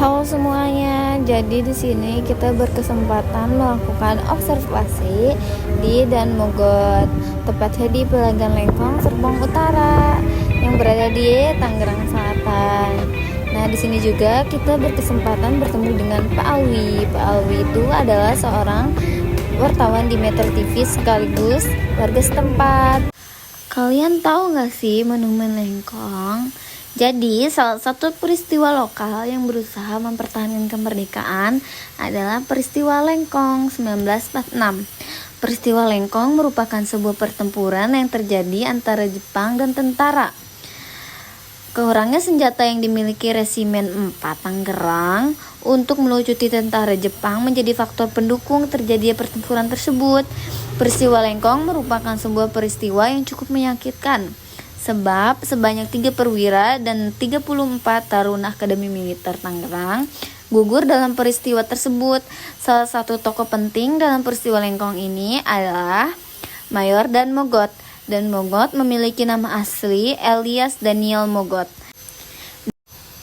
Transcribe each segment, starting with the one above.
Halo semuanya, jadi di sini kita berkesempatan melakukan observasi di Dan Mogot, tepatnya di Pelagan Lengkong, Serpong Utara, yang berada di Tangerang Selatan. Nah, di sini juga kita berkesempatan bertemu dengan Pak Alwi. Pak Alwi itu adalah seorang wartawan di Metro TV sekaligus warga setempat. Kalian tahu nggak sih Monumen Lengkong? Jadi, salah satu peristiwa lokal yang berusaha mempertahankan kemerdekaan adalah peristiwa Lengkong 1946. Peristiwa Lengkong merupakan sebuah pertempuran yang terjadi antara Jepang dan tentara. Kurangnya senjata yang dimiliki Resimen 4 Tangerang untuk melucuti tentara Jepang menjadi faktor pendukung terjadinya pertempuran tersebut. Peristiwa Lengkong merupakan sebuah peristiwa yang cukup menyakitkan, sebab sebanyak 3 perwira dan 34 taruna Akademi Militer Tangerang gugur dalam peristiwa tersebut. Salah satu tokoh penting dalam peristiwa Lengkong ini adalah Mayor Dan Mogot. Dan Mogot memiliki nama asli Elias Daniel Mogot.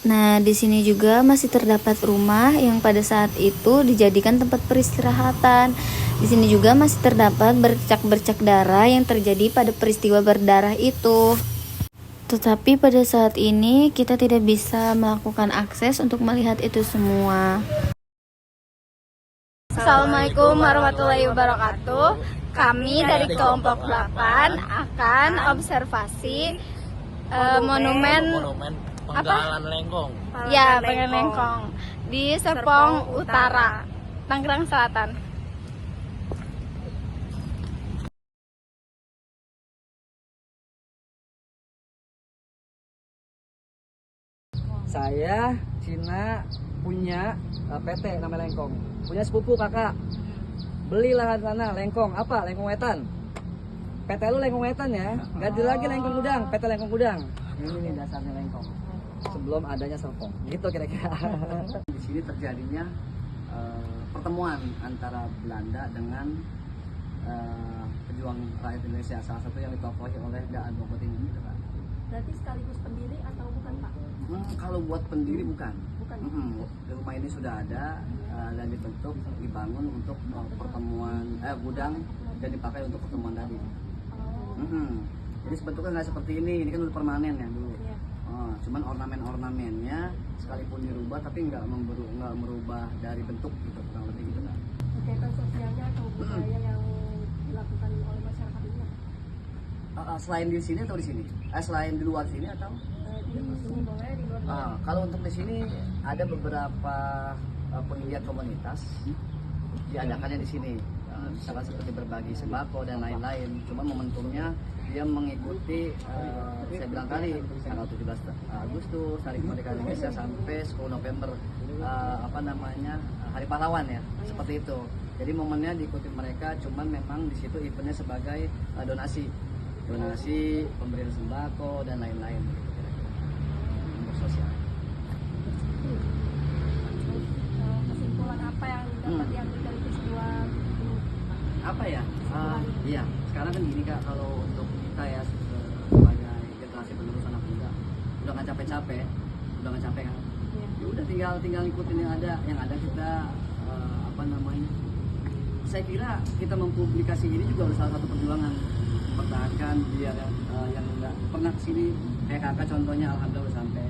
Nah, di sini juga masih terdapat rumah yang pada saat itu dijadikan tempat peristirahatan. Di sini juga masih terdapat bercak-bercak darah yang terjadi pada peristiwa berdarah itu. Tetapi pada saat ini kita tidak bisa melakukan akses untuk melihat itu semua. Assalamualaikum warahmatullahi wabarakatuh. Kami dari kelompok 8 akan observasi monumen Penggalan Lengkong. Ya, Penggalan Lengkong di Serpong Utara, Tangerang Selatan. Saya Cina punya PT namanya Lengkong. Punya sepupu kakak. Beli lahan sana Lengkong. Apa? Lengkong Wetan. PT lu Lengkong Wetan ya. Ganti lagi Lengkong Gudang, PT Lengkong Gudang. Ini nih dasarnya Lengkong. Sebelum adanya Serpong. Gitu kira-kira. Di sini terjadinya pertemuan antara Belanda dengan pejuang rakyat Indonesia, salah satu yang ditokohi oleh Daan Mogot ini. Berarti sekaligus pendiri atau bukan, Pak? Kalau buat pendiri bukan. Bukan. Rumah ini sudah ada dan dibentuk, dibangun untuk pertemuan gudang dan dipakai untuk pertemuan tadi. Jadi bentuknya nggak seperti ini kan udah permanen ya dulu. Iya. Cuman ornamen-ornamennya sekalipun dirubah tapi nggak merubah dari bentuk gitu, kurang lebih gitu kan. Kegiatan sosialnya atau budaya yang dilakukan oleh masyarakat ini? Selain di sini atau di sini? Selain di luar sini atau? Di sini boleh, di luar boleh. Kalau untuk di sini ada beberapa penggiat komunitas diadakannya di sini, misalkan seperti berbagi sembako dan lain-lain. Cuma momentumnya dia mengikuti saya bilang tadi tanggal 17 Agustus Hari Kemerdekaan Indonesia sampai 10 November Hari Pahlawan ya, seperti itu. Jadi momennya diikuti mereka, cuman memang di situ eventnya sebagai donasi, pemberian sembako dan lain-lain untuk sosial. Kesimpulan apa yang dapat diambil dari peristiwa ini? Apa ya? Iya, sekarang kan gini Kak, kalau untuk kita ya sebagai generasi penerus anak muda udah nggak capek kan? Iya. Ya udah tinggal ngikutin yang ada kita saya kira kita mempublikasi ini juga salah satu perjuangan mempertahankan biar yang nggak pernah kesini kayak kakak contohnya alhamdulillah sampai.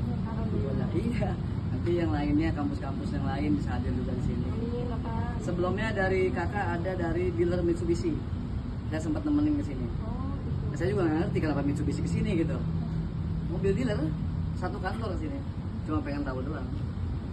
Iya, nanti yang lainnya kampus-kampus yang lain bisa hadir juga di sini. Amin, Bapak. Sebelumnya dari kakak ada dari dealer Mitsubishi, saya sempat nemenin ke sini. Saya juga nggak ngerti kenapa Mitsubishi ke sini gitu. Mobil dealer satu kantor ke sini, cuma pengen tahu doang.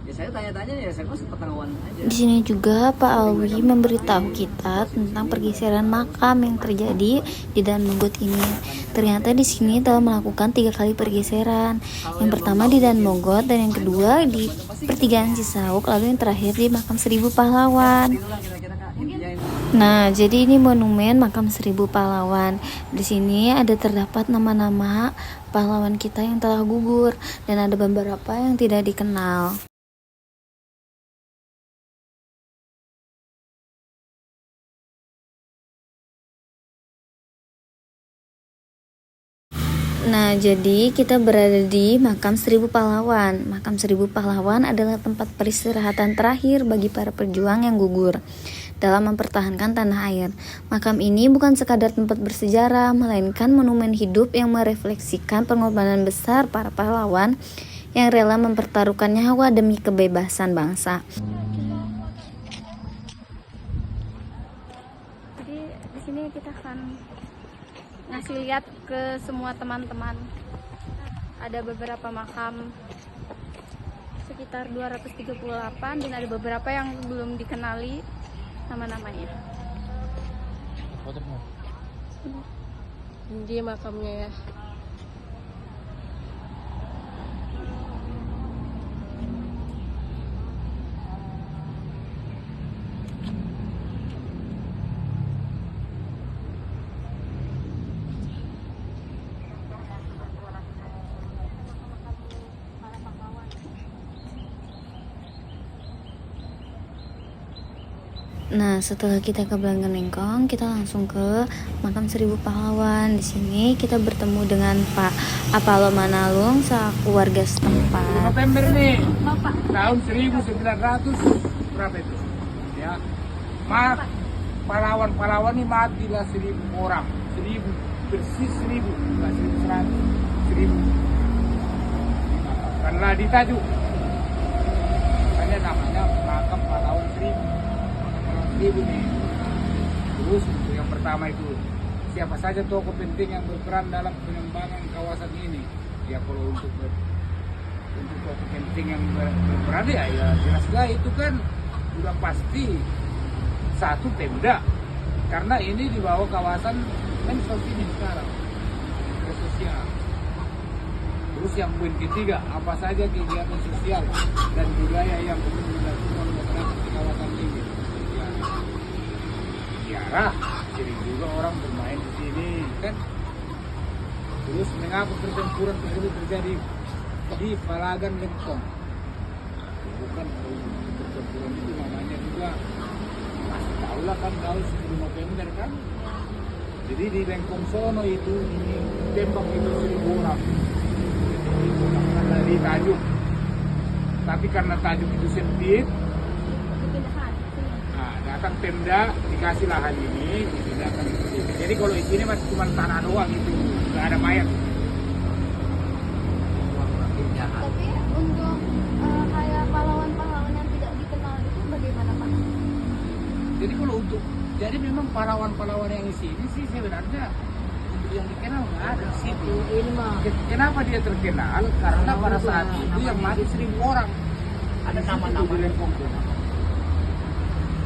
Ya saya tanya-tanya ya, saya kok sempat pengetahuan aja. Di sini juga Pak Alwi memberitahu kita tentang pergeseran makam yang terjadi di Dan Mogot ini. Ternyata di sini telah melakukan 3 kali pergeseran. Yang pertama di Dan Mogot dan yang kedua di pertigaan Cisauk, lalu yang terakhir di makam 1000 pahlawan. Itulah kira-kira Kak intinya ini. Nah, jadi ini monumen makam 1000 pahlawan. Di sini ada terdapat nama-nama pahlawan kita yang telah gugur dan ada beberapa yang tidak dikenal. Nah, jadi kita berada di Makam Seribu Pahlawan. Makam Seribu Pahlawan adalah tempat peristirahatan terakhir bagi para pejuang yang gugur dalam mempertahankan tanah air. Makam ini bukan sekadar tempat bersejarah, melainkan monumen hidup yang merefleksikan pengorbanan besar para pahlawan yang rela mempertaruhkan nyawa demi kebebasan bangsa. Jadi di sini kita akan ngasih lihat ke semua teman-teman. Ada beberapa makam sekitar 238 dan ada beberapa yang belum dikenali nama-namanya. Ini makamnya ya. Nah, setelah kita ke Belanggan Lengkong, kita langsung ke Makam Seribu Pahlawan. Di sini kita bertemu dengan Pak Apalo Manalung selaku warga setempat. November nih, tahun 1900 berapa itu? Ya, pahlawan ini matilah 1000 orang, 1000 persis 1000, bukan 1100, 1000. Karena ditajuk, makanya namanya makam pahlawan 1000. 1000 nih. Terus untuk yang pertama itu siapa saja tokoh penting yang berperan dalam pengembangan kawasan ini. Ya kalau untuk tokoh penting yang berperan ya jelaslah itu kan sudah pasti satu Pemda, karena ini di bawah kawasan Mensos ini sekarang sosial. Terus yang poin ketiga, apa saja kegiatan sosial dan budaya yang perlu dilakukan masyarakat di kawasan ini. Ziarah, sering juga orang bermain di sini kan. Terus mengapa pertempuran tersebut terjadi di Palagan Lengkong? Bukan pertempuran itu namanya juga masih tahu lah kan, tahun 10 November kan. Jadi di Lengkong sono itu tembak itu 1000 orang. Dari Tajuk. Tapi karena Tajuk itu sempit, datang Pemda dikasih lahan ini dipindahkan ke sini. Jadi kalau di sini masih cuma tanah doang itu, nggak ada mayat. Tapi untuk kayak pahlawan-pahlawan yang tidak dikenal itu bagaimana Pak? Jadi memang pahlawan-pahlawan yang di sini sih sebenarnya untuk yang dikenal nggak ada di situ. Kenapa dia terkenal? Karena pada saat itu yang mati 1000 orang. Ada nama-nama Lengkong.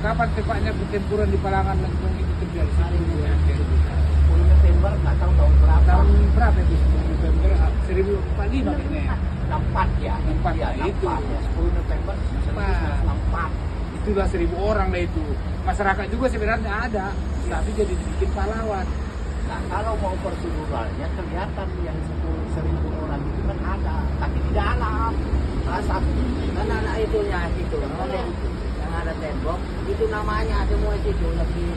Kapan tepatnya pertempuran di Palagan Lengkong itu terjadi? 10 November, nggak tahu tahun berapa. Tahun berapa itu? 10 November 1045 kayaknya. 64 ya. 64 ya itu. 10 November 1964. Itulah 1000 orang lah itu. Masyarakat juga sebenarnya ada, tapi jadi dibikin pahlawan. Nah, kalau mau proseduralnya kelihatan yang 10.000 orang itu kan ada, tapi di dalam. Salah satu kan anak itunya itu, yang ada tembok, itu namanya semua itu lebih.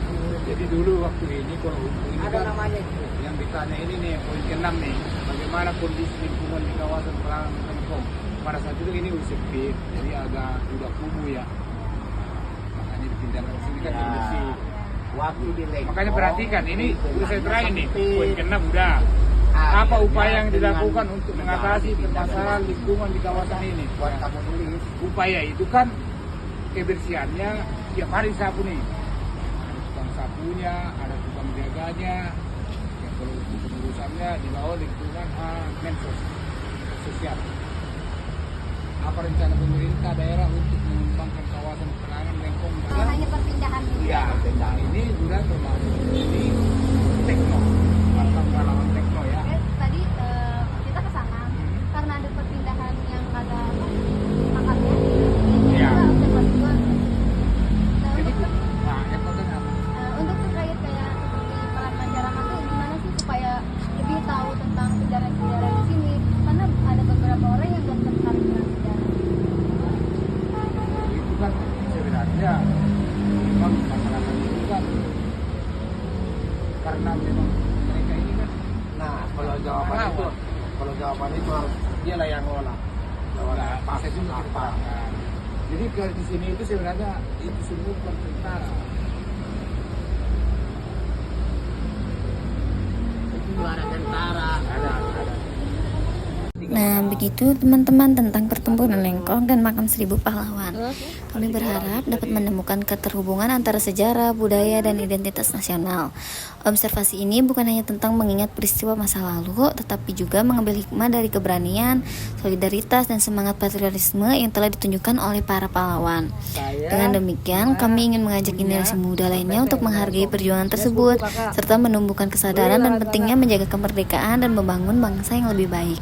Jadi dulu waktu ini kalau ini Ada kan namanya itu. yang ditanya ini nih poin ke-6 nih, bagaimana kondisi lingkungan di kawasan Palagan Lengkong. Pada saat itu ini sempit, jadi agak udah kumuh ya. Makanya dipindahkan ke sini kan bersih. Waktu di Lengkong. Makanya perhatikan ini itu udah saya hanya terakhir nih, sempit. poin ke-6 udah. Apa upaya yang dilakukan untuk mengatasi permasalahan lingkungan di kawasan ini? Buat kamu tulis. Upaya itu kan kebersihannya tiap hari sapu nih. Ada tukang sapunya, ada tukang jaganya. Ya, kalau untuk pengurusannya di bawah lingkungan Mensos sosial. Apa rencana pemerintah daerah untuk mengembangkan kawasan Palagan Lengkong? Hanya perpindahan ini. Ya, ini juga termasuk ini tekno, makam pahlawan tekno ya. Tadi kita ke sana karena ada perpindahan yang ada makamnya. Iya. Kita observasi juga. Jadi, nah, yang penting apa? Untuk terkait kayak seperti peran masyarakat tuh gimana sih supaya lebih tahu tentang sejarah-sejarah di sini? Karena ada beberapa orang yang belum tertarik dengan sejarah. Itu kan sebenarnya memang masyarakat itu kan pahlawan itu harus dialah yang olah. Saya juga apa? Jadi kalau di sini itu sebenarnya itu semua bukan tentara. Itu ada tentara, ada. Nah, begitu teman-teman tentang pertempuran Lengkong dan makam 1000 pahlawan. Kami berharap dapat menemukan keterhubungan antara sejarah, budaya, dan identitas nasional. Observasi ini bukan hanya tentang mengingat peristiwa masa lalu, tetapi juga mengambil hikmah dari keberanian, solidaritas, dan semangat patriotisme yang telah ditunjukkan oleh para pahlawan. Dengan demikian, kami ingin mengajak generasi muda lainnya untuk menghargai perjuangan tersebut, serta menumbuhkan kesadaran dan pentingnya menjaga kemerdekaan dan membangun bangsa yang lebih baik.